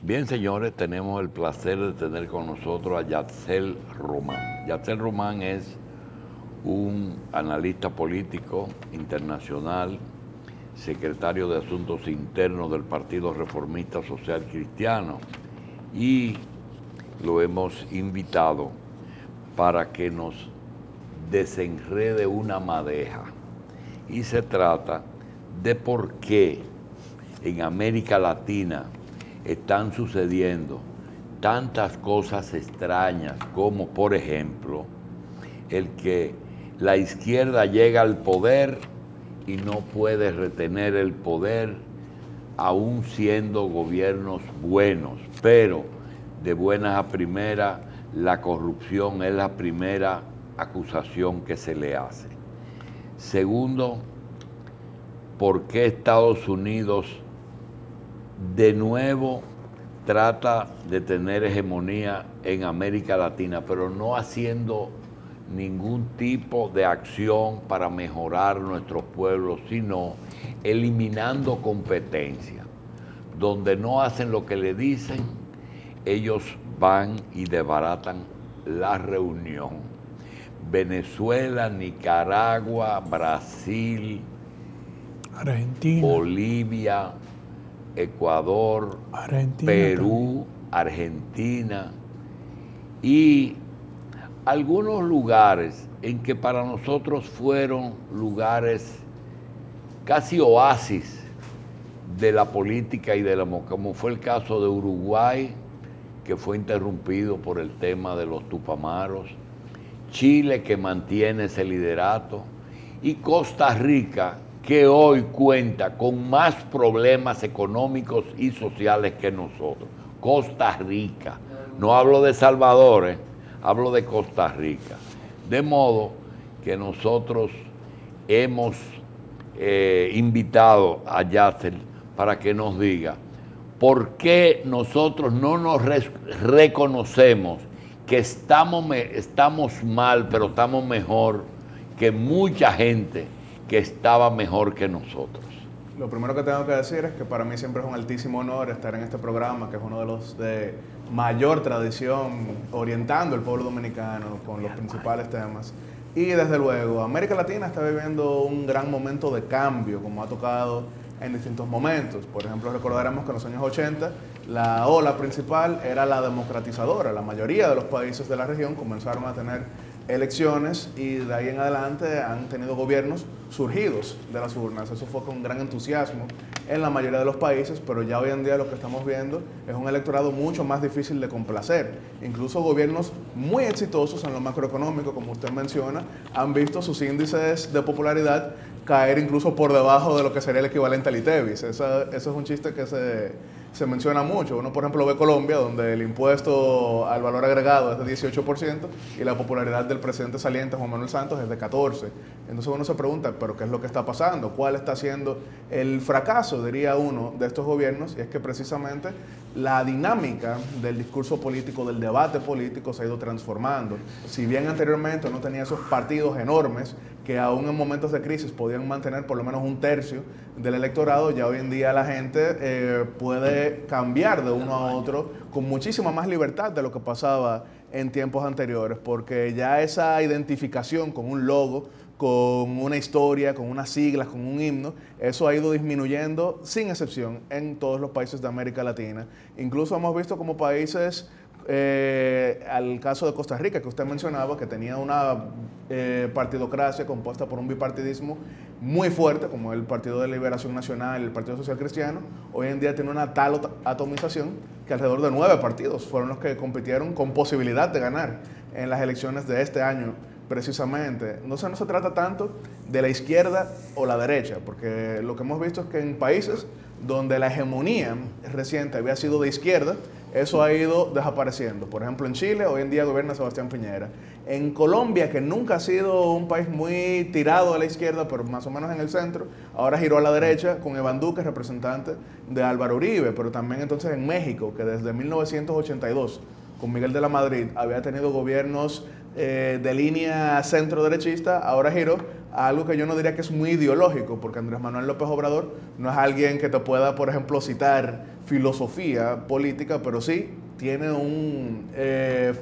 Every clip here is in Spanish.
Bien, señores, tenemos el placer de tener con nosotros a Yatsel Román. Yatsel Román es un analista político internacional, secretario de Asuntos Internos del Partido Reformista Social Cristiano, y lo hemos invitado para que nos desenrede una madeja. Y se trata de por qué en América Latina están sucediendo tantas cosas extrañas como, por ejemplo, el que la izquierda llega al poder y no puede retener el poder aún siendo gobiernos buenos, pero de buenas a primeras la corrupción es la primera acusación que se le hace. Segundo, ¿por qué Estados Unidos de nuevo trata de tener hegemonía en América Latina, pero no haciendo ningún tipo de acción para mejorar nuestros pueblos, sino eliminando competencia? Donde no hacen lo que le dicen, ellos van y desbaratan la reunión. Venezuela, Nicaragua, Brasil, Argentina, Bolivia, Ecuador, Argentina Perú, también. Argentina y algunos lugares en que para nosotros fueron lugares casi oasis de la política y de la como fue el caso de Uruguay, que fue interrumpido por el tema de los tupamaros, Chile, que mantiene ese liderato, y Costa Rica, que hoy cuenta con más problemas económicos y sociales que nosotros. Costa Rica, no hablo de Salvador, hablo de Costa Rica. De modo que nosotros hemos invitado a Yatsel para que nos diga por qué nosotros no nos reconocemos que estamos mal, pero estamos mejor que mucha gente que estaba mejor que nosotros. Lo primero que tengo que decir es que para mí siempre es un altísimo honor estar en este programa, que es uno de los de mayor tradición, orientando al pueblo dominicano con los principales temas. Y desde luego, América Latina está viviendo un gran momento de cambio, como ha tocado en distintos momentos. Por ejemplo, recordaremos que en los años 80 la ola principal era la democratizadora. La mayoría de los países de la región comenzaron a tener elecciones y de ahí en adelante han tenido gobiernos surgidos de las urnas. Eso fue con gran entusiasmo en la mayoría de los países, pero ya hoy en día lo que estamos viendo es un electorado mucho más difícil de complacer. Incluso gobiernos muy exitosos en lo macroeconómico, como usted menciona, han visto sus índices de popularidad caer incluso por debajo de lo que sería el equivalente al ITEVIS. Eso es un chiste que se menciona mucho. Uno, por ejemplo, ve Colombia, donde el impuesto al valor agregado es de 18% y la popularidad del presidente saliente, Juan Manuel Santos, es de 14%. Entonces uno se pregunta, ¿pero qué es lo que está pasando? ¿Cuál está siendo el fracaso, diría uno, de estos gobiernos? Y es que precisamente la dinámica del discurso político, del debate político, se ha ido transformando. Si bien anteriormente no tenía esos partidos enormes que aún en momentos de crisis podían mantener por lo menos un tercio del electorado, ya hoy en día la gente puede cambiar de uno a otro con muchísima más libertad de lo que pasaba en tiempos anteriores, porque ya esa identificación con un logo, con una historia, con unas siglas, con un himno, eso ha ido disminuyendo sin excepción en todos los países de América Latina. Incluso hemos visto como países, al caso de Costa Rica, que usted mencionaba, que tenía una partidocracia compuesta por un bipartidismo muy fuerte, como el Partido de Liberación Nacional y el Partido Social Cristiano, hoy en día tiene una tal atomización que alrededor de 9 partidos fueron los que compitieron con posibilidad de ganar en las elecciones de este año. Precisamente, no se trata tanto de la izquierda o la derecha, porque lo que hemos visto es que en países donde la hegemonía reciente había sido de izquierda, eso ha ido desapareciendo. Por ejemplo, en Chile, hoy en día gobierna Sebastián Piñera. En Colombia, que nunca ha sido un país muy tirado a la izquierda, pero más o menos en el centro, ahora giró a la derecha con Iván Duque, representante de Álvaro Uribe. Pero también entonces en México, que desde 1982, con Miguel de la Madrid, había tenido gobiernos de línea centro-derechista, ahora giró a algo que yo no diría que es muy ideológico, porque Andrés Manuel López Obrador no es alguien que te pueda, por ejemplo, citar filosofía política, pero sí tiene un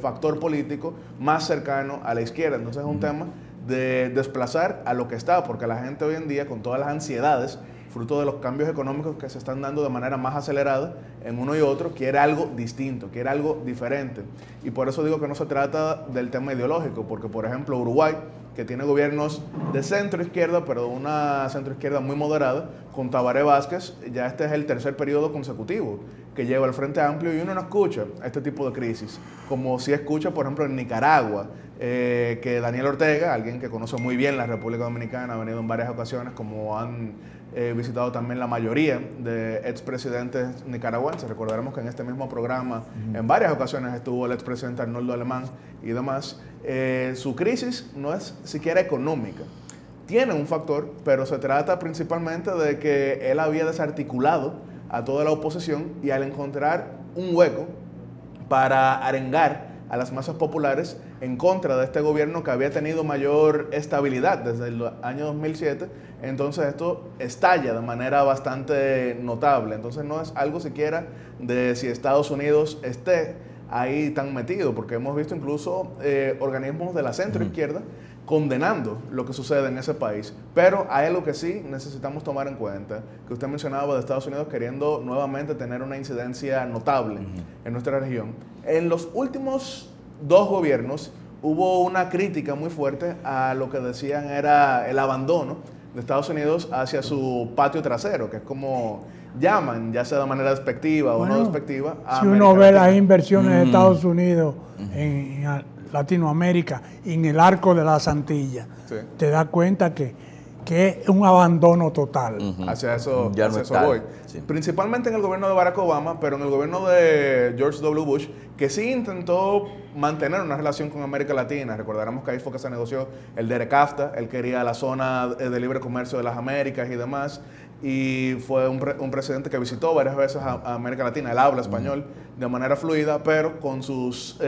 factor político más cercano a la izquierda. Entonces es un tema de desplazar a lo que está, porque la gente hoy en día, con todas las ansiedades, fruto de los cambios económicos que se están dando de manera más acelerada en uno y otro, quiere algo distinto, quiere algo diferente. Y por eso digo que no se trata del tema ideológico, porque por ejemplo Uruguay, que tiene gobiernos de centro-izquierda, pero una centro-izquierda muy moderada, con Tabaré Vázquez, ya este es el tercer periodo consecutivo que lleva el Frente Amplio, y uno no escucha este tipo de crisis, como si escucha, por ejemplo, en Nicaragua, que Daniel Ortega, alguien que conoce muy bien la República Dominicana, ha venido en varias ocasiones, como han visitado también la mayoría de expresidentes nicaragüenses. Recordaremos que en este mismo programa en varias ocasiones estuvo el expresidente Arnoldo Alemán y demás. Su crisis no es siquiera económica. Tiene un factor, pero se trata principalmente de que él había desarticulado a toda la oposición, y al encontrar un hueco para arengar a las masas populares en contra de este gobierno que había tenido mayor estabilidad desde el año 2007, entonces esto estalla de manera bastante notable. Entonces no es algo siquiera de si Estados Unidos esté ahí tan metido, porque hemos visto incluso organismos de la centroizquierda condenando lo que sucede en ese país. Pero hay algo que sí necesitamos tomar en cuenta, que usted mencionaba de Estados Unidos queriendo nuevamente tener una incidencia notable en nuestra región. En los últimos 2 gobiernos hubo una crítica muy fuerte a lo que decían era el abandono de Estados Unidos hacia su patio trasero, que es como llaman, ya sea de manera despectiva o no despectiva. Si uno ve las inversiones de Estados Unidos en Latinoamérica y en el arco de las Antillas, te das cuenta que es un abandono total. Hacia eso voy. Sí. Principalmente en el gobierno de Barack Obama, pero en el gobierno de George W. Bush, que sí intentó mantener una relación con América Latina. Recordaremos que ahí fue que se negoció el DERECAFTA. Él quería la zona de libre comercio de las Américas y demás, y fue un presidente que visitó varias veces a América Latina. Él habla español de manera fluida, pero con sus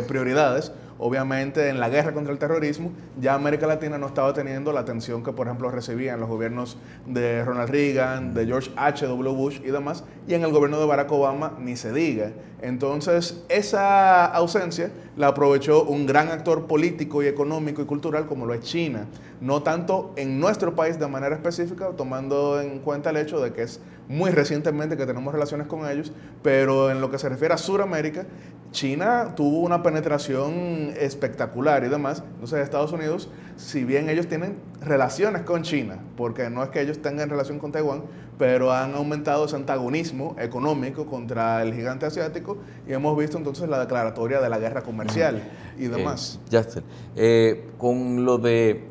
prioridades. Obviamente, en la guerra contra el terrorismo, ya América Latina no estaba teniendo la atención que, por ejemplo, recibían los gobiernos de Ronald Reagan, de George H.W. Bush y demás, y en el gobierno de Barack Obama ni se diga. Entonces, esa ausencia la aprovechó un gran actor político y económico y cultural como lo es China, no tanto en nuestro país de manera específica, tomando en cuenta el hecho de que es muy recientemente que tenemos relaciones con ellos, pero en lo que se refiere a Sudamérica, China tuvo una penetración espectacular y demás. Entonces Estados Unidos, si bien ellos tienen relaciones con China, porque no es que ellos tengan relación con Taiwán, pero han aumentado ese antagonismo económico contra el gigante asiático, y hemos visto entonces la declaratoria de la guerra comercial y demás. Justin, con lo de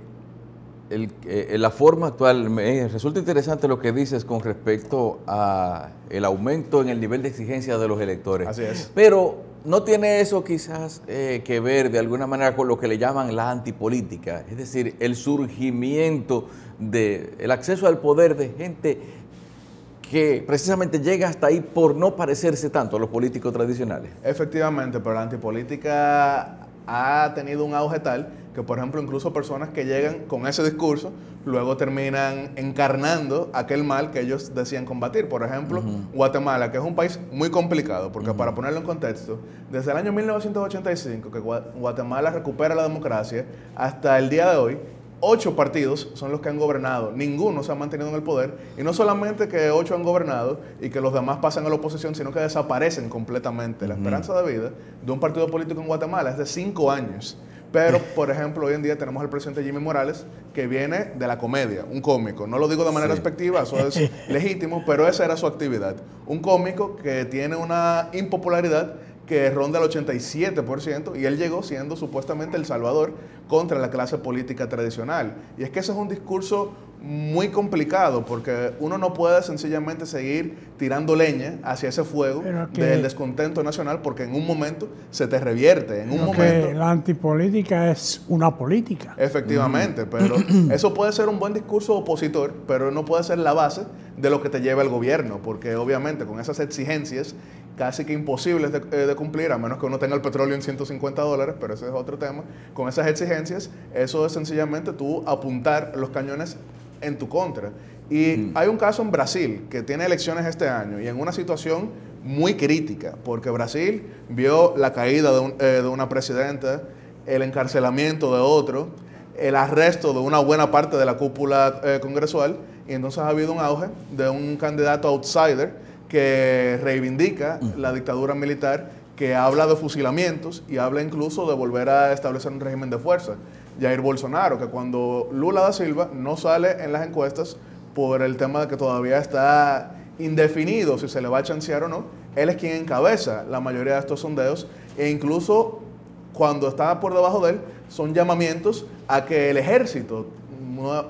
la forma actual, me resulta interesante lo que dices con respecto a el aumento en el nivel de exigencia de los electores. Así es. Pero ¿no tiene eso quizás que ver de alguna manera con lo que le llaman la antipolítica? Es decir, el surgimiento del acceso al poder de gente que precisamente llega hasta ahí por no parecerse tanto a los políticos tradicionales. Efectivamente, pero la antipolítica ha tenido un auge tal que, por ejemplo, incluso personas que llegan con ese discurso luego terminan encarnando aquel mal que ellos decían combatir. Por ejemplo, Guatemala, que es un país muy complicado, porque para ponerlo en contexto, desde el año 1985 que Guatemala recupera la democracia hasta el día de hoy, 8 partidos son los que han gobernado, ninguno se ha mantenido en el poder, y no solamente que 8 han gobernado y que los demás pasan a la oposición, sino que desaparecen completamente. La esperanza de vida de un partido político en Guatemala es de 5 años. Pero, por ejemplo, hoy en día tenemos al presidente Jimmy Morales, que viene de la comedia, un cómico. No lo digo de manera despectiva, eso es legítimo, pero esa era su actividad. Un cómico que tiene una impopularidad que ronda el 87%, y él llegó siendo supuestamente el salvador contra la clase política tradicional. Y es que ese es un discurso muy complicado, porque uno no puede sencillamente seguir tirando leña hacia ese fuego del descontento nacional, porque en un momento se te revierte. En un momento, la antipolítica es una política. Efectivamente, pero eso puede ser un buen discurso opositor, pero no puede ser la base de lo que te lleva el gobierno, porque obviamente con esas exigencias casi que imposibles de cumplir, a menos que uno tenga el petróleo en $150, pero ese es otro tema. Con esas exigencias, eso es sencillamente tú apuntar los cañones en tu contra. Y hay un caso en Brasil que tiene elecciones este año y en una situación muy crítica, porque Brasil vio la caída de una presidenta, el encarcelamiento de otro, el arresto de una buena parte de la cúpula congresual, y entonces ha habido un auge de un candidato outsider que reivindica la dictadura militar, que habla de fusilamientos y habla incluso de volver a establecer un régimen de fuerza. Jair Bolsonaro, que cuando Lula da Silva no sale en las encuestas por el tema de que todavía está indefinido si se le va a chancear o no, él es quien encabeza la mayoría de estos sondeos, e incluso cuando está por debajo de él son llamamientos a que el ejército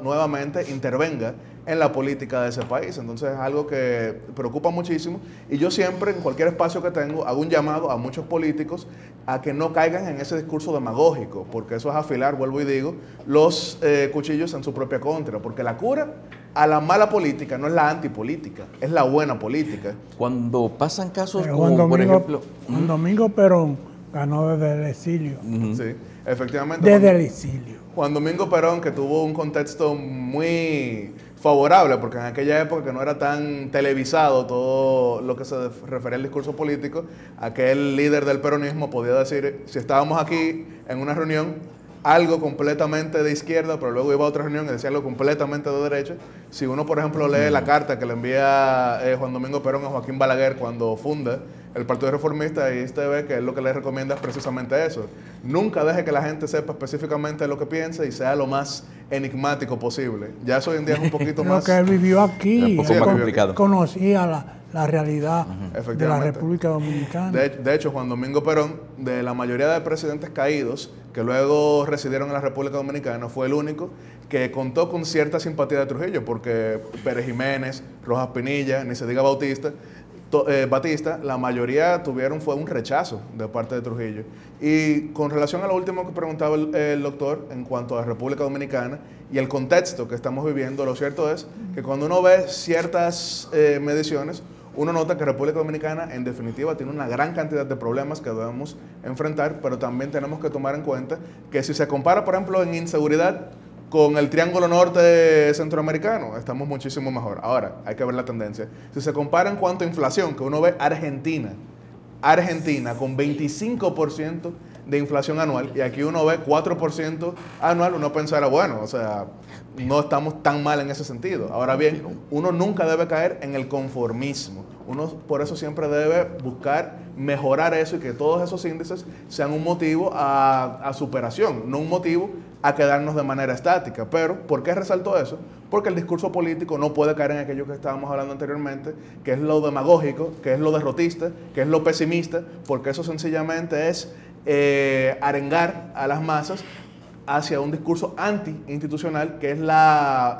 nuevamente intervenga en la política de ese país. Entonces es algo que preocupa muchísimo, y yo siempre, en cualquier espacio que tengo, hago un llamado a muchos políticos a que no caigan en ese discurso demagógico, porque eso es afilar, vuelvo y digo, los cuchillos en su propia contra, porque la cura a la mala política no es la antipolítica, es la buena política. Cuando pasan casos como, por ejemplo... Juan Domingo Perón ganó desde el exilio. Sí, efectivamente. Desde el exilio. Juan Domingo Perón, que tuvo un contexto muy favorable, porque en aquella época que no era tan televisado todo lo que se refería al discurso político, aquel líder del peronismo podía decir, si estábamos aquí en una reunión, algo completamente de izquierda, pero luego iba a otra reunión y decía algo completamente de derecha. Si uno, por ejemplo, lee la carta que le envía Juan Domingo Perón a Joaquín Balaguer cuando funda el Partido Reformista, y usted ve que él lo que le recomienda es precisamente eso. Nunca deje que la gente sepa específicamente lo que piensa y sea lo más enigmático posible. Ya eso hoy en día es un poquito más... Lo que él vivió aquí, un poco más complicado. Conocía la realidad de la República Dominicana. De hecho, Juan Domingo Perón, de la mayoría de presidentes caídos que luego residieron en la República Dominicana, fue el único que contó con cierta simpatía de Trujillo, porque Pérez Jiménez, Rojas Pinilla, ni se diga Batista, la mayoría fue un rechazo de parte de Trujillo. Y con relación a lo último que preguntaba el doctor en cuanto a la República Dominicana y el contexto que estamos viviendo, lo cierto es que cuando uno ve ciertas mediciones, uno nota que República Dominicana en definitiva tiene una gran cantidad de problemas que debemos enfrentar, pero también tenemos que tomar en cuenta que si se compara, por ejemplo, en inseguridad con el Triángulo Norte centroamericano, estamos muchísimo mejor. Ahora, hay que ver la tendencia. Si se compara en cuanto a inflación, que uno ve Argentina con 25% de inflación anual, y aquí uno ve 4% anual, uno pensará, bueno, o sea, no estamos tan mal en ese sentido. Ahora bien, uno nunca debe caer en el conformismo. Uno por eso siempre debe buscar mejorar eso, y que todos esos índices sean un motivo a superación, no un motivo a quedarnos de manera estática. Pero, ¿por qué resalto eso? Porque el discurso político no puede caer en aquello que estábamos hablando anteriormente, que es lo demagógico, que es lo derrotista, que es lo pesimista, porque eso sencillamente es arengar a las masas hacia un discurso anti-institucional, que es la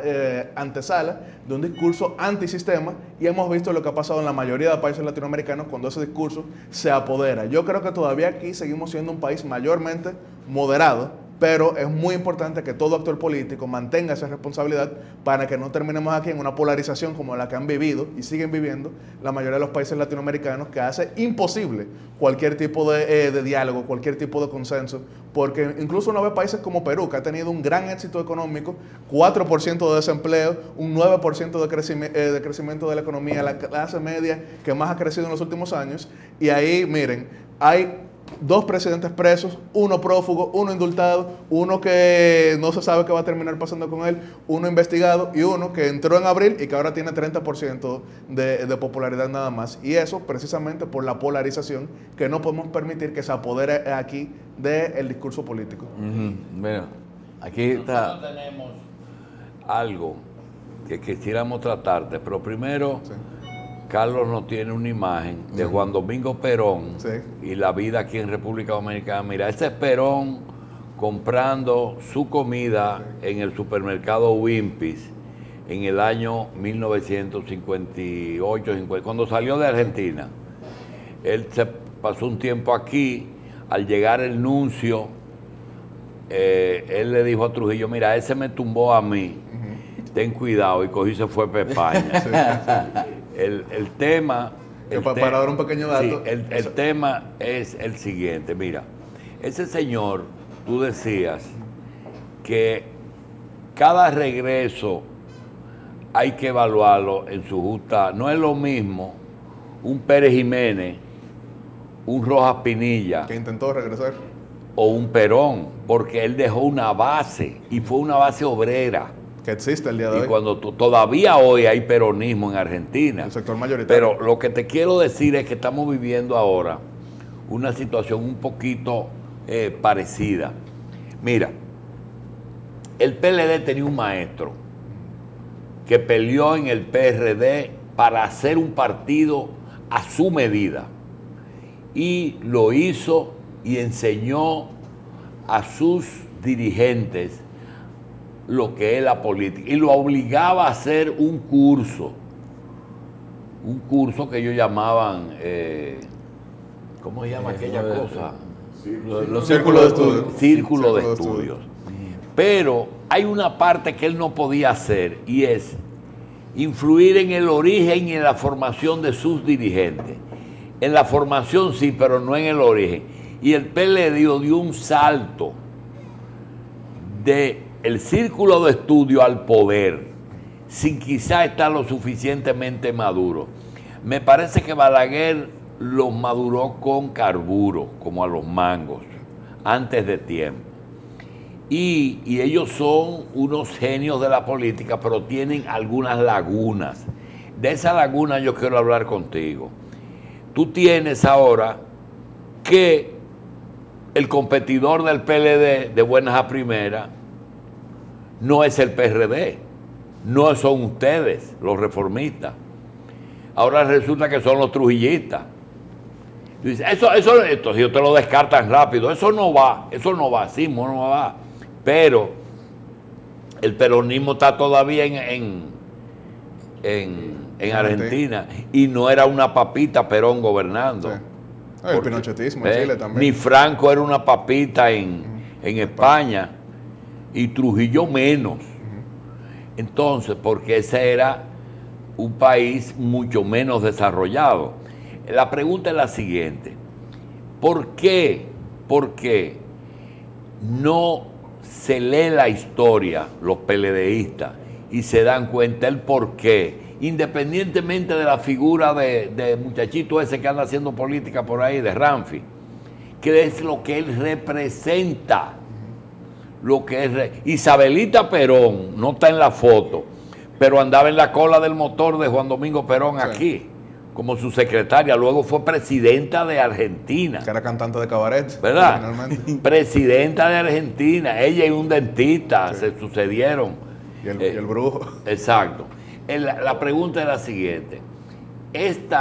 antesala de un discurso antisistema, y hemos visto lo que ha pasado en la mayoría de países latinoamericanos cuando ese discurso se apodera. Yo creo que todavía aquí seguimos siendo un país mayormente moderado, pero es muy importante que todo actor político mantenga esa responsabilidad para que no terminemos aquí en una polarización como la que han vivido y siguen viviendo la mayoría de los países latinoamericanos, que hace imposible cualquier tipo de diálogo, cualquier tipo de consenso, porque incluso uno ve países como Perú, que ha tenido un gran éxito económico, 4% de desempleo, un 9% de crecimiento de la economía, la clase media que más ha crecido en los últimos años, y ahí, miren, hay 2 presidentes presos, 1 prófugo, 1 indultado, 1 que no se sabe qué va a terminar pasando con él, 1 investigado, y 1 que entró en abril y que ahora tiene 30% de popularidad nada más. Y eso precisamente por la polarización, que no podemos permitir que se apodere aquí del discurso político. Bueno, aquí está... Nosotros tenemos algo que quisiéramos tratarte, pero primero... Sí. Carlos nos tiene una imagen de Juan Domingo Perón, sí, y la vida aquí en República Dominicana. Mira, ese es Perón comprando su comida en el supermercado Wimpy's en el año 1958, cuando salió de Argentina. Él se pasó un tiempo aquí. Al llegar el nuncio, él le dijo a Trujillo, mira, ese me tumbó a mí, ten cuidado, y cogió y se fue para España. El tema... para dar un pequeño dato. Sí, el tema es el siguiente, mira, ese señor, tú decías que cada regreso hay que evaluarlo en su justa, no es lo mismo un Pérez Jiménez, un Rojas Pinilla, que intentó regresar, o un Perón, porque él dejó una base, y fue una base obrera. Que existe el día de y hoy. Cuando todavía hoy hay peronismo en Argentina. El sector mayoritario. Pero lo que te quiero decir es que estamos viviendo ahora una situación un poquito parecida. Mira, el PLD tenía un maestro que peleó en el PRD para hacer un partido a su medida. Y lo hizo y enseñó a sus dirigentes lo que es la política. Y lo obligaba a hacer un curso que ellos llamaban, ¿cómo se llama aquella cosa? Los círculos de estudios. Círculo de estudios. Pero hay una parte que él no podía hacer, y es influir en el origen y en la formación de sus dirigentes. En la formación sí, pero no en el origen. Y el PLD dio un salto del círculo de estudio al poder, sin quizá estar lo suficientemente maduro. Me parece que Balaguer los maduró con carburo, como a los mangos, antes de tiempo. Y ellos son unos genios de la política, pero tienen algunas lagunas. De esa laguna yo quiero hablar contigo. Tú tienes ahora que el competidor del PLD de buenas a primeras no es el PRD, no son ustedes, los reformistas. Ahora resulta que son los trujillistas. Tú dices, esto, si yo te lo descartan rápido, eso no va, sí, no va. Pero el peronismo está todavía en Argentina, y no era una papita Perón gobernando. Sí. El pinochetismo en Chile también. Ni Franco era una papita en España, y Trujillo menos. Entonces, porque ese era un país mucho menos desarrollado. La pregunta es la siguiente: ¿por qué no se lee la historia los PLDistas y se dan cuenta el por qué, independientemente de la figura de muchachito ese que anda haciendo política por ahí, de Ramfi, que es lo que él representa? Lo que es Isabelita Perón no está en la foto, pero andaba en la cola del motor de Juan Domingo Perón, sí, aquí, como su secretaria. Luego fue presidenta de Argentina. Que era cantante de cabaret, ¿verdad? Presidenta de Argentina. Ella y un dentista, sí, se sucedieron. Y el brujo. Exacto. La pregunta es la siguiente. Ese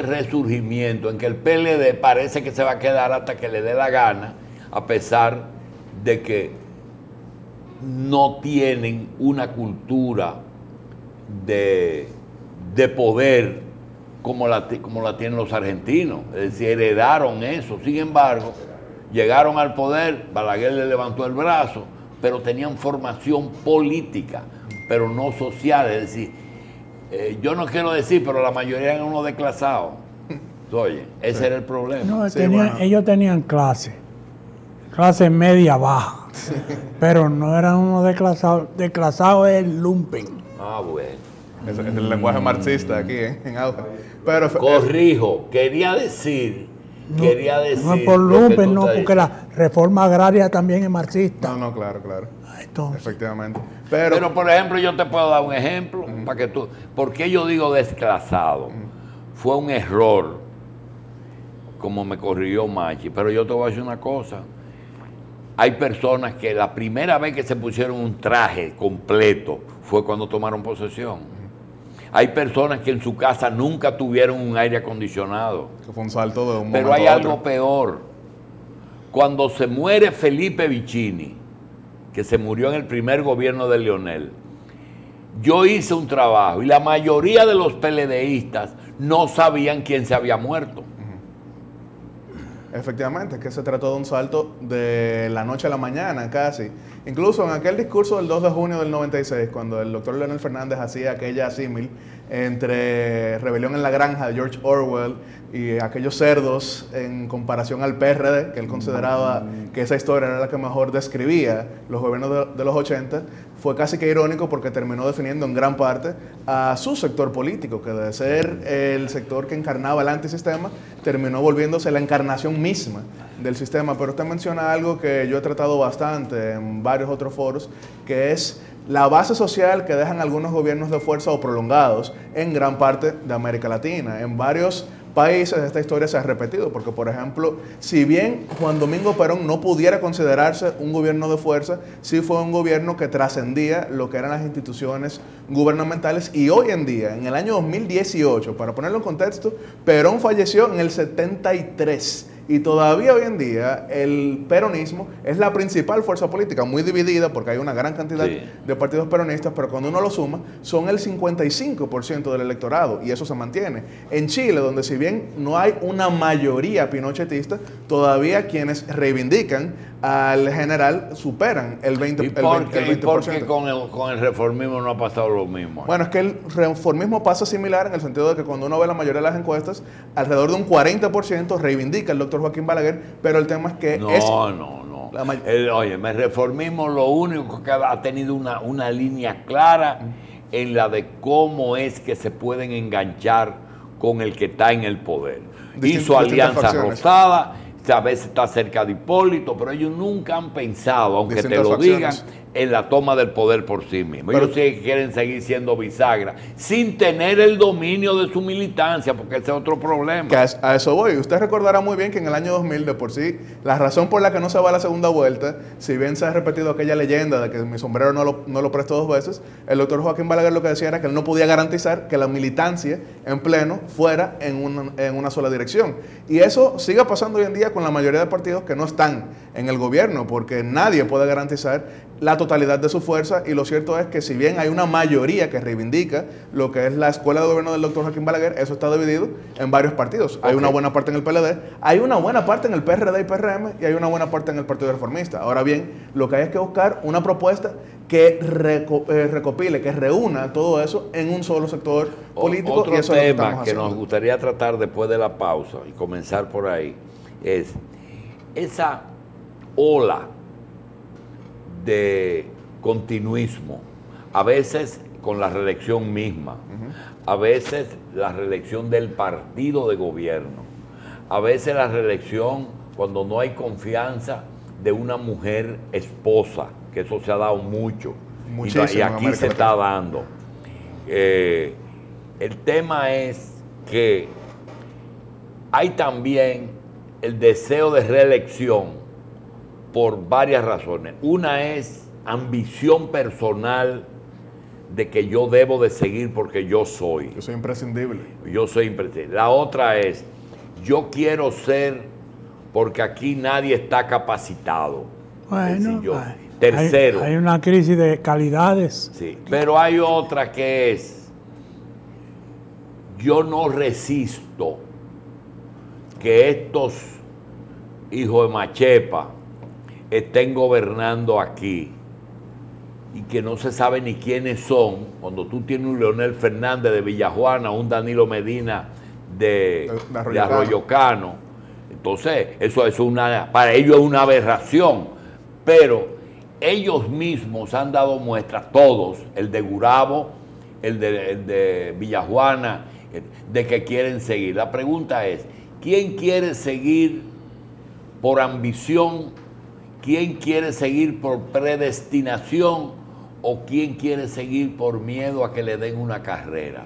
resurgimiento en que el PLD parece que se va a quedar hasta que le dé la gana, a pesar de que no tienen una cultura de poder como la tienen los argentinos. Es decir, heredaron eso. Sin embargo, llegaron al poder, Balaguer le levantó el brazo, pero tenían formación política, pero no social. Es decir, yo no quiero decir, pero la mayoría eran unos desclasados. Oye, ese, sí, era el problema. No, sí, ellos tenían clase media baja, sí, pero no eran unos desclasados. Desclasado es el lumpen. Ah, bueno. Es el lenguaje marxista aquí en auge. Pero corrijo, quería decir. No es por lumpen, no, porque la reforma agraria también es marxista. No, claro. Entonces, efectivamente. Pero por ejemplo, yo te puedo dar un ejemplo para que tú. ¿Por qué yo digo desclasado? Fue un error, como me corrigió Machi, pero yo te voy a decir una cosa. Hay personas que la primera vez que se pusieron un traje completo fue cuando tomaron posesión. Hay personas que en su casa nunca tuvieron un aire acondicionado. Que fue un salto de un momento Pero hay a otro. algo peor. Cuando se muere Felipe Vicini, que se murió en el primer gobierno de Leonel, yo hice un trabajo y la mayoría de los PLDistas no sabían quién se había muerto. Efectivamente, es que se trató de un salto de la noche a la mañana casi. Incluso en aquel discurso del 2 de junio del 96, cuando el doctor Leonel Fernández hacía aquella símil entre Rebelión en la Granja de George Orwell y aquellos cerdos en comparación al PRD, que él consideraba que esa historia era la que mejor describía los gobiernos de los 80, fue casi que irónico porque terminó definiendo en gran parte a su sector político, que de ser el sector que encarnaba el antisistema, terminó volviéndose la encarnación misma del sistema. Pero usted menciona algo que yo he tratado bastante en varios otros foros, que es la base social que dejan algunos gobiernos de fuerza o prolongados en gran parte de América Latina. En varios países esta historia se ha repetido, porque por ejemplo, si bien Juan Domingo Perón no pudiera considerarse un gobierno de fuerza, sí fue un gobierno que trascendía lo que eran las instituciones gubernamentales, y hoy en día, en el año 2018, para ponerlo en contexto, Perón falleció en el 73. Y todavía hoy en día el peronismo es la principal fuerza política, muy dividida porque hay una gran cantidad de partidos peronistas, pero cuando uno lo suma, son el 55% del electorado, y eso se mantiene. En Chile, donde si bien no hay una mayoría pinochetista, todavía quienes reivindican al general superan el 20%. ¿Y por qué con el reformismo no ha pasado lo mismo? Bueno, es que el reformismo pasa similar en el sentido de que cuando uno ve la mayoría de las encuestas, alrededor de un 40% reivindica el doctor Joaquín Balaguer, pero el tema es que no. Oye, el reformismo lo único que ha tenido una línea clara en la de cómo es que se pueden enganchar con el que está en el poder. Hizo Alianza Rosada, a veces está cerca de Hipólito, pero ellos nunca han pensado, aunque te lo digan, en la toma del poder por sí mismos. Ellos sí quieren seguir siendo bisagra, sin tener el dominio de su militancia, porque ese es otro problema. Que a eso voy. Usted recordará muy bien que en el año 2000, de por sí, la razón por la que no se va a la segunda vuelta, si bien se ha repetido aquella leyenda de que mi sombrero no lo prestó dos veces, el doctor Joaquín Balaguer lo que decía era que él no podía garantizar que la militancia en pleno fuera en una sola dirección. Y eso sigue pasando hoy en día con la mayoría de partidos que no están en el gobierno, porque nadie puede garantizar la totalidad de su fuerza, y lo cierto es que si bien hay una mayoría que reivindica lo que es la escuela de gobierno del doctor Joaquín Balaguer, eso está dividido en varios partidos. Hay una buena parte en el PLD, hay una buena parte en el PRD y PRM, y hay una buena parte en el Partido Reformista. Ahora bien, lo que hay es que buscar una propuesta que recopile, que reúna todo eso en un solo sector político. Otro y eso tema que nos gustaría tratar después de la pausa y comenzar por ahí es esa ola de continuismo, a veces con la reelección misma, a veces la reelección del partido de gobierno, a veces la reelección cuando no hay confianza de una mujer esposa, que eso se ha dado mucho, y aquí se está dando. El tema es que hay también el deseo de reelección por varias razones. Una es ambición personal de que yo debo de seguir porque yo soy. Yo soy imprescindible. Yo soy imprescindible. La otra es, yo quiero ser porque aquí nadie está capacitado. Bueno, tercero. Hay una crisis de calidades. Sí, pero hay otra que es, yo no resisto que estos hijos de Machepa estén gobernando aquí y que no se sabe ni quiénes son, cuando tú tienes un Leonel Fernández de Villajuana, un Danilo Medina de Arroyo Cano. Entonces, eso es para ellos es una aberración, pero ellos mismos han dado muestras, todos, el de Gurabo, el de Villajuana, de que quieren seguir. La pregunta es, ¿quién quiere seguir por ambición? ¿Quién quiere seguir por predestinación? ¿O quién quiere seguir por miedo a que le den una carrera?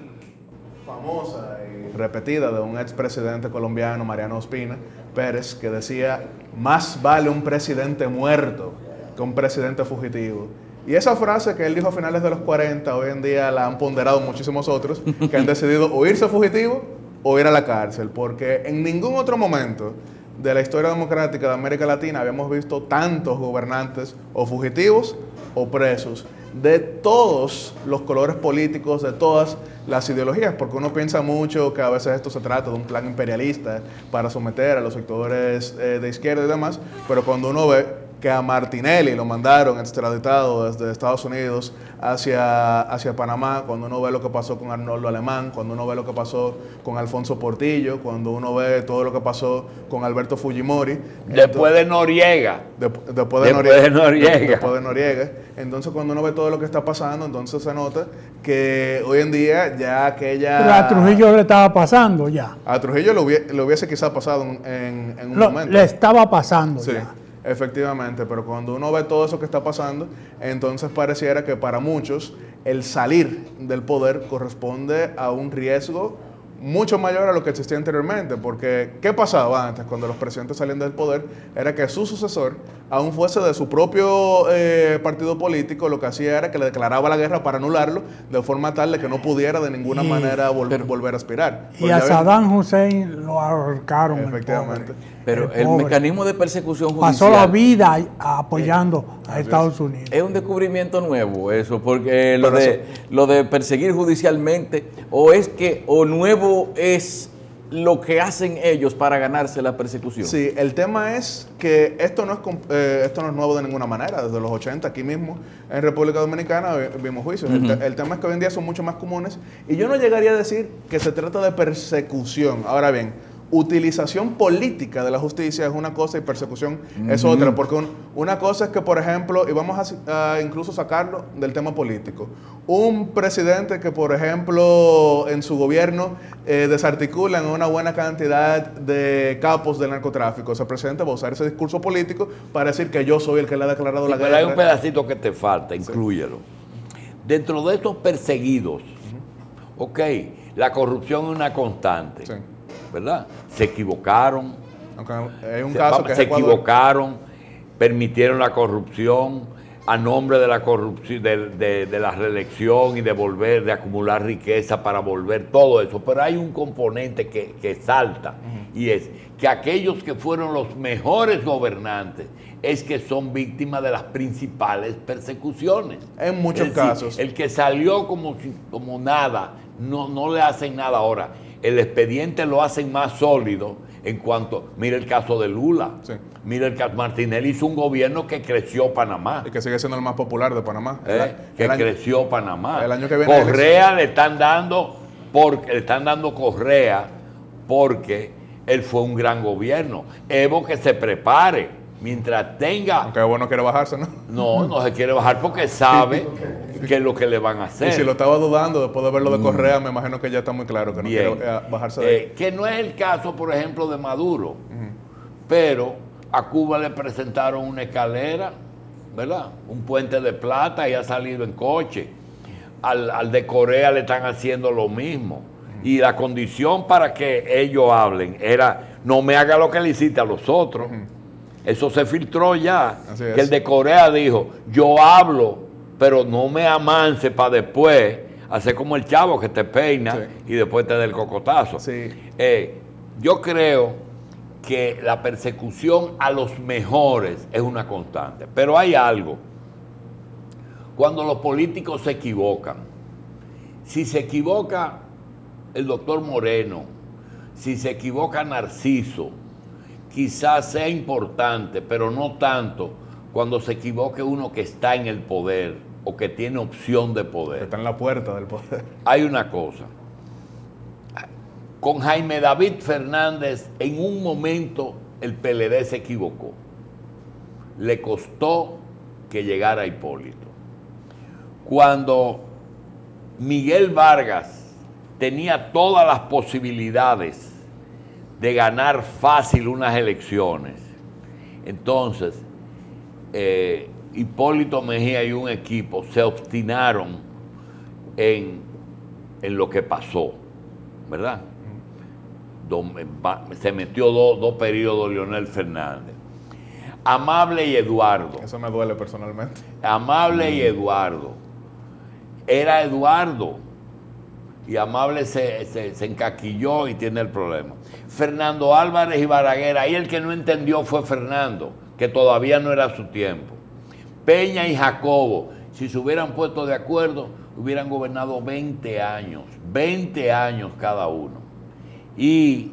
Famosa y repetida de un expresidente colombiano, Mariano Ospina Pérez, que decía, más vale un presidente muerto que un presidente fugitivo. Y esa frase que él dijo a finales de los 40, hoy en día la han ponderado muchísimos otros que han decidido o irse fugitivo o ir a la cárcel, porque en ningún otro momento de la historia democrática de América Latina habíamos visto tantos gobernantes o fugitivos o presos de todos los colores políticos, de todas las ideologías, porque uno piensa mucho que a veces esto se trata de un plan imperialista para someter a los sectores de izquierda y demás, pero cuando uno ve que a Martinelli lo mandaron extraditado desde Estados Unidos hacia Panamá, cuando uno ve lo que pasó con Arnoldo Alemán, cuando uno ve lo que pasó con Alfonso Portillo, cuando uno ve todo lo que pasó con Alberto Fujimori. Después de Noriega. Después de Noriega. Entonces, cuando uno ve todo lo que está pasando, entonces se nota que hoy en día ya aquella... Pero a Trujillo le estaba pasando ya. A Trujillo le hubiese quizás pasado en un momento. Le estaba pasando sí. Ya. Efectivamente, pero cuando uno ve todo eso que está pasando, entonces pareciera que para muchos el salir del poder corresponde a un riesgo mucho mayor a lo que existía anteriormente, porque ¿qué pasaba antes cuando los presidentes salían del poder? Era que su sucesor, aún fuese de su propio partido político, lo que hacía era que le declaraba la guerra para anularlo, de forma tal de que no pudiera de ninguna manera volver a aspirar. Y a Saddam Hussein lo ahorcaron. Efectivamente. Pero el mecanismo de persecución judicial... Pasó la vida apoyando a Estados Unidos. Es un descubrimiento nuevo eso, porque lo de perseguir judicialmente, o nuevo es lo que hacen ellos para ganarse la persecución. Sí, el tema es que esto no es nuevo de ninguna manera. Desde los 80, aquí mismo, en República Dominicana, vimos juicios. El tema es que hoy en día son mucho más comunes. Y yo no llegaría a decir que se trata de persecución. Ahora bien, utilización política de la justicia es una cosa y persecución es otra, porque una cosa es que, por ejemplo, y vamos a incluso sacarlo del tema político, un presidente que, por ejemplo, en su gobierno desarticulan una buena cantidad de capos del narcotráfico, ese presidente va a usar ese discurso político para decir que yo soy el que le ha declarado la guerra. Pero hay un pedacito que te falta, inclúyelo. Dentro de estos perseguidos, ok, la corrupción es una constante. Sí. ¿Verdad? Se equivocaron. Aunque hay un caso que se equivocaron, permitieron la corrupción a nombre de la corrupción, de la reelección y de acumular riqueza para volver todo eso. Pero hay un componente que salta y es que aquellos que fueron los mejores gobernantes es que son víctimas de las principales persecuciones. En muchos casos. El que salió como nada, no le hacen nada ahora. El expediente lo hacen más sólido en cuanto... Mira el caso de Lula. Sí. Mira el caso... Martinelli hizo un gobierno que creció Panamá. Y que sigue siendo el más popular de Panamá. Creció Panamá. El año que viene... Correa le están dando Correa porque él fue un gran gobierno. Evo que se prepare. Mientras tenga... Aunque Evo no quiere bajarse, ¿no? No se quiere bajar porque sabe qué es lo que le van a hacer. Y si lo estaba dudando después de ver lo de Correa, me imagino que ya está muy claro que no quiere bajarse de ahí. Que no es el caso, por ejemplo, de Maduro. Pero a Cuba le presentaron una escalera, ¿verdad? Un puente de plata y ha salido en coche. Al de Corea le están haciendo lo mismo. Y la condición para que ellos hablen era, no me haga lo que le hiciste a los otros. Eso se filtró ya. Que el de Corea dijo, yo hablo, pero no me amance para después hacer como el chavo que te peina y después te da el cocotazo. Sí. Yo creo que la persecución a los mejores es una constante. Pero hay algo. Cuando los políticos se equivocan, si se equivoca el doctor Moreno, si se equivoca Narciso, quizás sea importante, pero no tanto cuando se equivoque uno que está en el poder o que tiene opción de poder. Que está en la puerta del poder. Hay una cosa. Con Jaime David Fernández, en un momento el PLD se equivocó. Le costó que llegara Hipólito. Cuando Miguel Vargas tenía todas las posibilidades de ganar fácil unas elecciones. Entonces, Hipólito Mejía y un equipo se obstinaron en lo que pasó, ¿verdad? Se metió dos periodos Leonel Fernández. Amable y Eduardo. Eso me duele personalmente. Amable y Eduardo. Era Eduardo. Y Amable se encaquilló y tiene el problema. Fernando Álvarez y Balaguer, ahí el que no entendió fue Fernando, que todavía no era su tiempo. Peña y Jacobo, si se hubieran puesto de acuerdo, hubieran gobernado 20 años cada uno. Y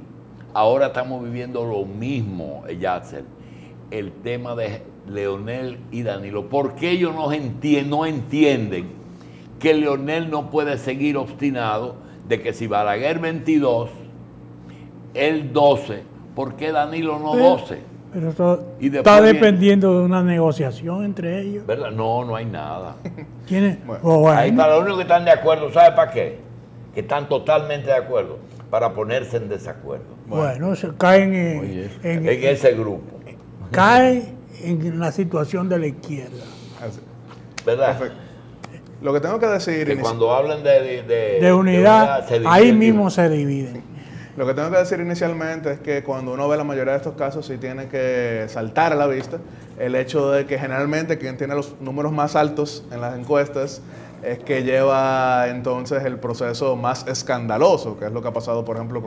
ahora estamos viviendo lo mismo, Yatzel, el tema de Leonel y Danilo. ¿Por qué ellos no entienden que Leonel no puede seguir obstinado de que si Balaguer 22, él 12, ¿por qué Danilo no 12? Pero eso está dependiendo de una negociación entre ellos. ¿Verdad? No, no hay nada. Bueno. Para los únicos que están de acuerdo, ¿sabe para qué? Que están totalmente de acuerdo, para ponerse en desacuerdo. Bueno, se caen en ese grupo. Caen en la situación de la izquierda. ¿Verdad? Perfecto. Lo que tengo que decir... Que cuando hablan de unidad ahí mismo se dividen. Lo que tengo que decir inicialmente es que cuando uno ve la mayoría de estos casos sí tiene que saltar a la vista el hecho de que generalmente quien tiene los números más altos en las encuestas es que lleva entonces el proceso más escandaloso, que es lo que ha pasado, por ejemplo,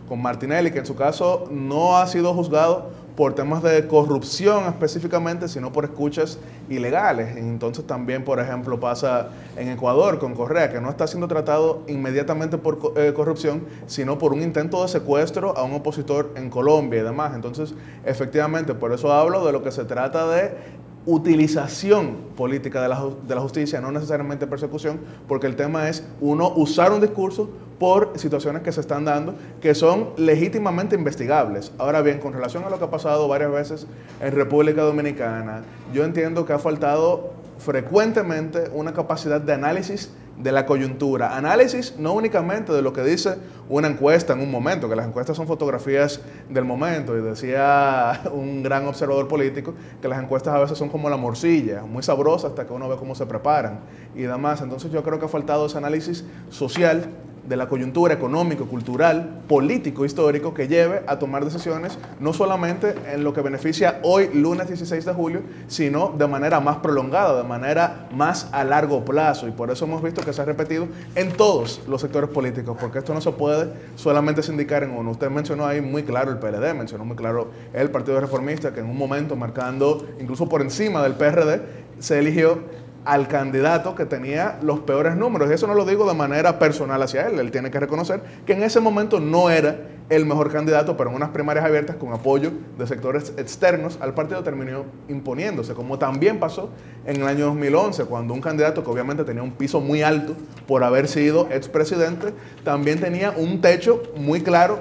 con Martinelli, que en su caso no ha sido juzgado por temas de corrupción específicamente, sino por escuchas ilegales. Entonces también, por ejemplo, pasa en Ecuador con Correa, que no está siendo tratado inmediatamente por corrupción, sino por un intento de secuestro a un opositor en Colombia y demás. Entonces, efectivamente, por eso hablo de lo que se trata de utilización política de la justicia, no necesariamente persecución, porque el tema es uno usar un discurso por situaciones que se están dando que son legítimamente investigables. Ahora bien, con relación a lo que ha pasado varias veces en República Dominicana, yo entiendo que ha faltado frecuentemente una capacidad de análisis de la coyuntura. Análisis no únicamente de lo que dice una encuesta en un momento, que las encuestas son fotografías del momento, y decía un gran observador político que las encuestas a veces son como la morcilla, muy sabrosas hasta que uno ve cómo se preparan y demás. Entonces yo creo que ha faltado ese análisis social de la coyuntura económico, cultural, político, histórico, que lleve a tomar decisiones no solamente en lo que beneficia hoy, lunes 16 de julio, sino de manera más prolongada, de manera más a largo plazo. Y por eso hemos visto que se ha repetido en todos los sectores políticos, porque esto no se puede solamente sindicar en uno. Usted mencionó ahí muy claro el PLD, mencionó muy claro el Partido Reformista, que en un momento, marcando incluso por encima del PRD, se eligió al candidato que tenía los peores números. Y eso no lo digo de manera personal hacia él. Él tiene que reconocer que en ese momento no era el mejor candidato, pero en unas primarias abiertas con apoyo de sectores externos al partido terminó imponiéndose, como también pasó en el año 2011, cuando un candidato que obviamente tenía un piso muy alto por haber sido expresidente, también tenía un techo muy claro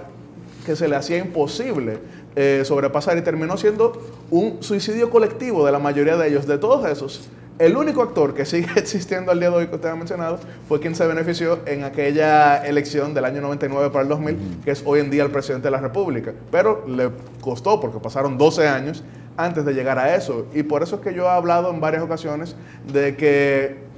que se le hacía imposible sobrepasar, y terminó siendo un suicidio colectivo de la mayoría de ellos. De todos esos, el único actor que sigue existiendo al día de hoy que usted ha mencionado fue quien se benefició en aquella elección del año 99 para el 2000, que es hoy en día el presidente de la República. Pero le costó, porque pasaron 12 años antes de llegar a eso. Y por eso es que yo he hablado en varias ocasiones de que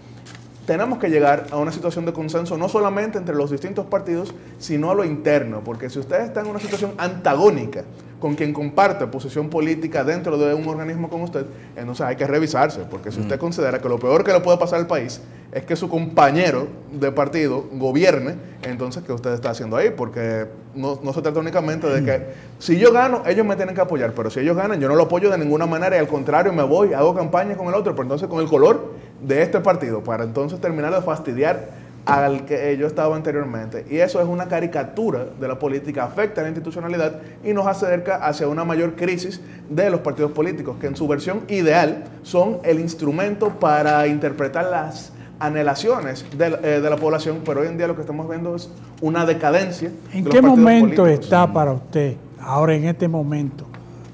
tenemos que llegar a una situación de consenso no solamente entre los distintos partidos, sino a lo interno, porque si usted está en una situación antagónica con quien comparte posición política dentro de un organismo como usted, entonces hay que revisarse, porque si usted considera que lo peor que le puede pasar al país es que su compañero de partido gobierne, entonces ¿qué usted está haciendo ahí? Porque no se trata únicamente de que si yo gano, ellos me tienen que apoyar, pero si ellos ganan, yo no lo apoyo de ninguna manera, y al contrario me voy, hago campaña con el otro, pero entonces con el color de este partido, para entonces terminar de fastidiar al que yo estaba anteriormente. Y eso es una caricatura de la política, afecta a la institucionalidad y nos acerca hacia una mayor crisis de los partidos políticos, que en su versión ideal son el instrumento para interpretar las anhelaciones de la población, pero hoy en día lo que estamos viendo es una decadencia. ¿En qué momento está para usted, ahora en este momento,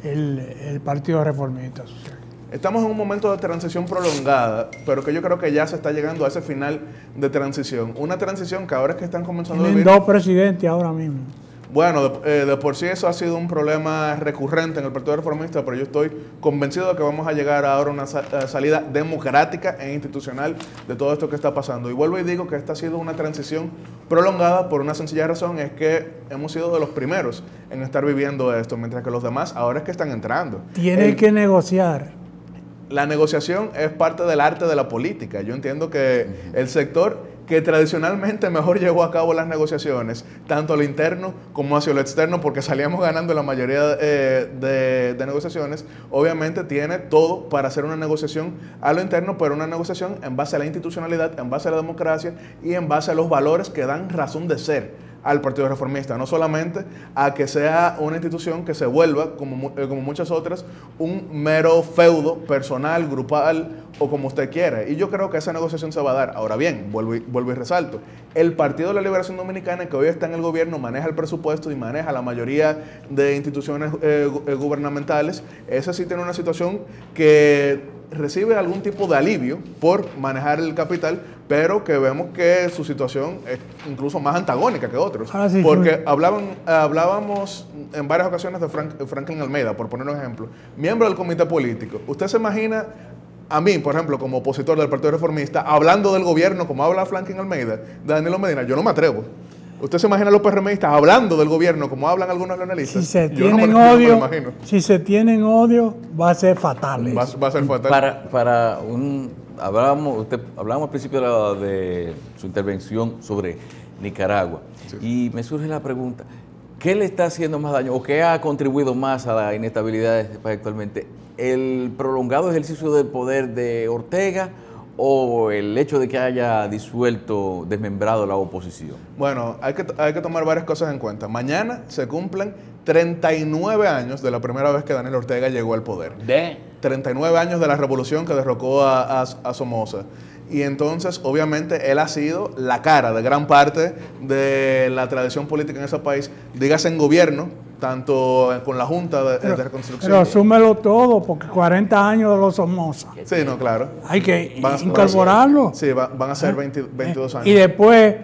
el Partido Reformista Social? Estamos en un momento de transición prolongada, pero que yo creo que ya se está llegando a ese final de transición. Una transición que ahora es que están comenzando a vivir. Tienen 2 presidentes ahora mismo. Bueno, de por sí eso ha sido un problema recurrente en el Partido Reformista, pero yo estoy convencido de que vamos a llegar ahora a una salida democrática e institucional de todo esto que está pasando. Y vuelvo y digo que esta ha sido una transición prolongada por una sencilla razón, es que hemos sido de los primeros en estar viviendo esto, mientras que los demás ahora es que están entrando. Tienen que negociar. La negociación es parte del arte de la política. Yo entiendo que el sector que tradicionalmente mejor llevó a cabo las negociaciones, tanto a lo interno como hacia lo externo, porque salíamos ganando la mayoría de negociaciones, obviamente tiene todo para hacer una negociación a lo interno, pero una negociación en base a la institucionalidad, en base a la democracia y en base a los valores que dan razón de ser al Partido Reformista, no solamente a que sea una institución que se vuelva, como muchas otras, un mero feudo personal, grupal o como usted quiera. Y yo creo que esa negociación se va a dar. Ahora bien, vuelvo y resalto, el Partido de la Liberación Dominicana, que hoy está en el gobierno, maneja el presupuesto y maneja la mayoría de instituciones gubernamentales. Esa sí tiene una situación que recibe algún tipo de alivio por manejar el capital, pero que vemos que su situación es incluso más antagónica que otros. Sí, porque hablábamos en varias ocasiones de Franklin Almeida, por poner un ejemplo, miembro del comité político. ¿Usted se imagina a mí, por ejemplo, como opositor del Partido Reformista, hablando del gobierno como habla Franklin Almeida, de Danilo Medina? Yo no me atrevo. ¿Usted se imagina a los PRMistas hablando del gobierno como hablan algunos analistas? Si se tienen odio, si se tienen odio, va a ser fatal. Va a ser fatal. Hablábamos al principio de su intervención sobre Nicaragua, sí. Y me surge la pregunta, ¿qué le está haciendo más daño o qué ha contribuido más a la inestabilidad de este país actualmente? ¿El prolongado ejercicio del poder de Ortega o el hecho de que haya desmembrado la oposición? Bueno, hay que tomar varias cosas en cuenta. Mañana se cumplen 39 años de la primera vez que Daniel Ortega llegó al poder. 39 años de la revolución que derrocó a Somoza. Y entonces, obviamente, él ha sido la cara de gran parte de la tradición política en ese país, dígase en gobierno, tanto con la Junta de Reconstrucción. Pero asúmelo todo, porque 40 años de los Somoza. Sí, no, claro. Hay que incorporarlo. Sí, van a ser 22 años. Y después...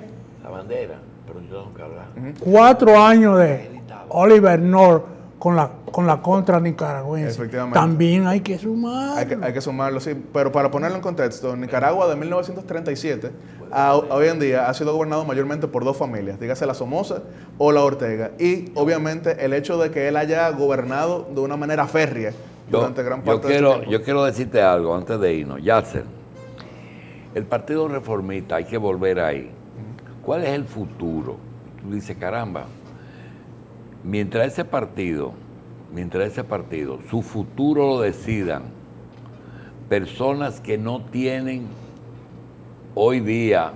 La bandera, pero yo tengo que hablar. 4 años de Oliver North con la contra nicaragüense. Efectivamente. También hay que sumarlo. Hay que sumarlo, sí. Pero para ponerlo en contexto, Nicaragua de 1937 a hoy en día ha sido gobernado mayormente por dos familias, dígase la Somoza o la Ortega. Y obviamente el hecho de que él haya gobernado de una manera férrea durante gran parte de su tiempo. Yo quiero decirte algo antes de irnos. Yasser, el Partido Reformista, hay que volver ahí. ¿Cuál es el futuro? Tú dices, caramba, mientras ese partido, su futuro lo decidan personas que no tienen hoy día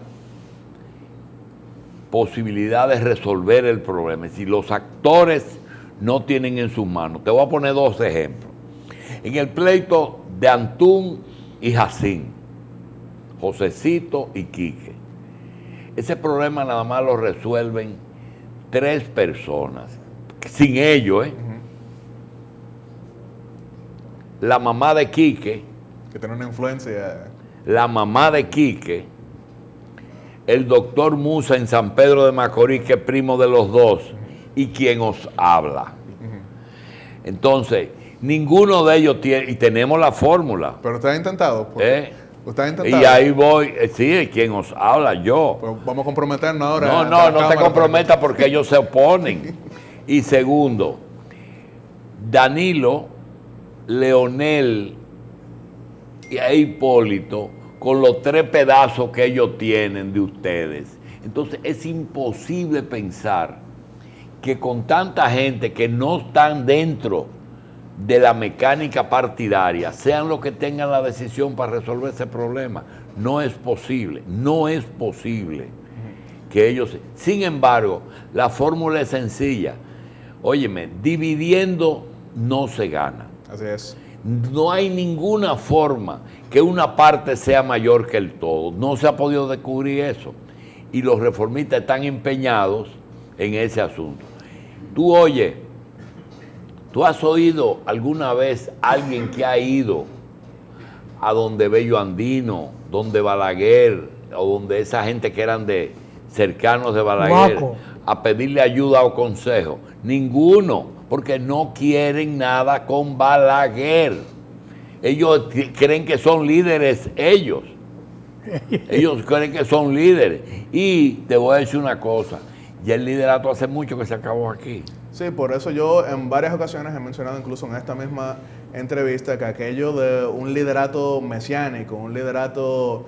posibilidad de resolver el problema, es decir, los actores no tienen en sus manos. Te voy a poner 2 ejemplos. En el pleito de Antún y Jacín, Josecito y Quique, ese problema nada más lo resuelven 3 personas, sin ellos, La mamá de Quique, que tiene una influencia. La mamá de Quique, el doctor Musa en San Pedro de Macorís, que es primo de los dos, y quien os habla. Entonces, ninguno de ellos tiene, y tenemos la fórmula. Pero usted ha intentado. Usted ha intentado. Y ahí voy, sí, quien os habla, yo. Pues vamos a comprometernos ahora. No te comprometas porque ellos se oponen. Y segundo, Danilo, Leonel e Hipólito, con los 3 pedazos que ellos tienen de ustedes. Entonces es imposible pensar que con tanta gente que no están dentro de la mecánica partidaria sean los que tengan la decisión para resolver ese problema. No es posible que ellos... Sin embargo, la fórmula es sencilla. Óyeme, dividiendo no se gana. Así es. No hay ninguna forma que una parte sea mayor que el todo. No se ha podido descubrir eso. Y los reformistas están empeñados en ese asunto. Tú has oído alguna vez a alguien que ha ido a donde Bello Andino, donde Balaguer, o donde esa gente que eran cercanos de Balaguer, a pedirle ayuda o consejo? Ninguno. Porque no quieren nada con Balaguer. Ellos creen que son líderes ellos. Ellos creen que son líderes. Y te voy a decir una cosa, ya el liderato hace mucho que se acabó aquí. Sí, por eso yo en varias ocasiones he mencionado, incluso en esta misma entrevista, que aquello de un liderato mesiánico, un liderato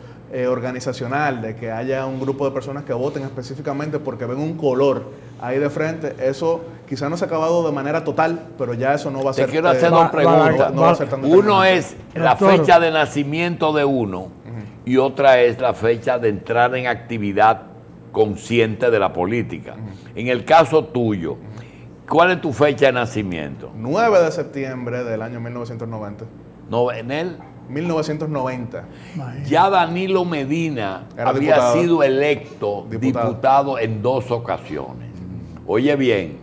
organizacional, de que haya un grupo de personas que voten específicamente porque ven un color ahí de frente, eso quizás no se ha acabado de manera total, pero ya eso no va a ser... Te quiero hacer dos preguntas. No va a ser tan Uno determinante. es la fecha de nacimiento de uno y otra es la fecha de entrar en actividad consciente de la política. En el caso tuyo, ¿cuál es tu fecha de nacimiento? 9 de septiembre del año 1990. No, en él 1990. ya Danilo Medina Era había diputado. sido electo diputado en 2 ocasiones. Oye bien,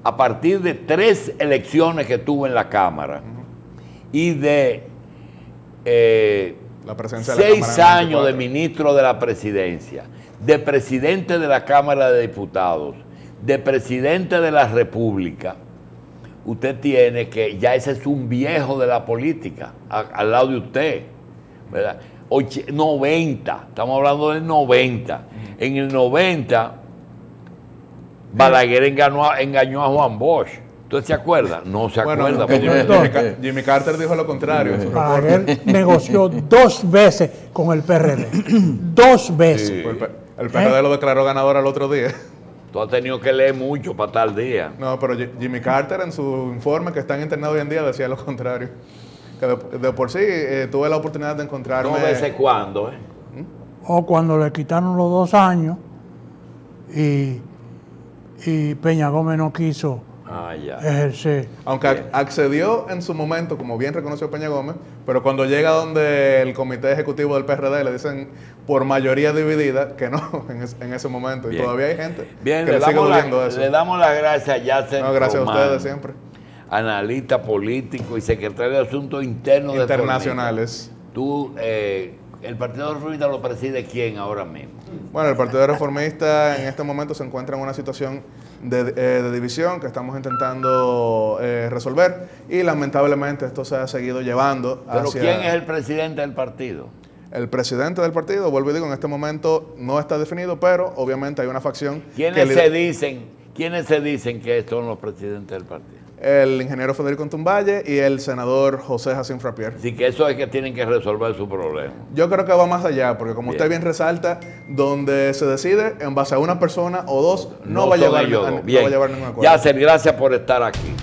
a partir de 3 elecciones que tuvo en la Cámara y de La presencia de la 6 Cámara en el años de 94. ministro de la Presidencia, de presidente de la Cámara de Diputados, de presidente de la República, usted tiene que, ya ese es un viejo de la política, al lado de usted, ¿verdad? 90, estamos hablando del 90. En el 90, Balaguer engañó a Juan Bosch. ¿Usted se acuerda? No se Bueno, acuerda. porque- Jimmy Carter dijo lo contrario en su reporte. Balaguer negoció 2 veces con el PRD. 2 veces. Sí. El PRD lo declaró ganador al otro día. Tú has tenido que leer mucho para tal día. No, pero Jimmy Carter en su informe que está en internet hoy en día decía lo contrario. Que de por sí tuve la oportunidad de encontrarme... No veces cuándo, ¿eh? O cuando le quitaron los 2 años y Peña Gómez no quiso Ah, ya. ejercer. Aunque accedió en su momento, como bien reconoció Peña Gómez, pero cuando llega donde el comité ejecutivo del PRD le dicen por mayoría dividida que no en ese momento. Bien. Y todavía hay gente Bien, que le sigue doliendo eso. le damos las gracias a Yacel No, gracias a Román, ustedes siempre. analista político y secretario de Asuntos Internos Internacionales. Tú, el Partido Reformista lo preside ¿quién ahora mismo? Bueno, el Partido Reformista en este momento se encuentra en una situación de división que estamos intentando resolver y lamentablemente esto se ha seguido llevando Pero hacia... ¿quién es el presidente del partido? El presidente del partido, vuelvo y digo, en este momento no está definido, pero obviamente hay una facción... ¿Quiénes se dicen que son los presidentes del partido? El ingeniero Federico Antumballe y el senador José Jacín Frappier. Así que eso es que tienen que resolver su problema. Yo creo que va más allá, porque como usted bien resalta, donde se decide en base a una persona o dos, no va a son llevar ellos dos. no va a Bien. llevar ningún acuerdo. Yacel, gracias por estar aquí.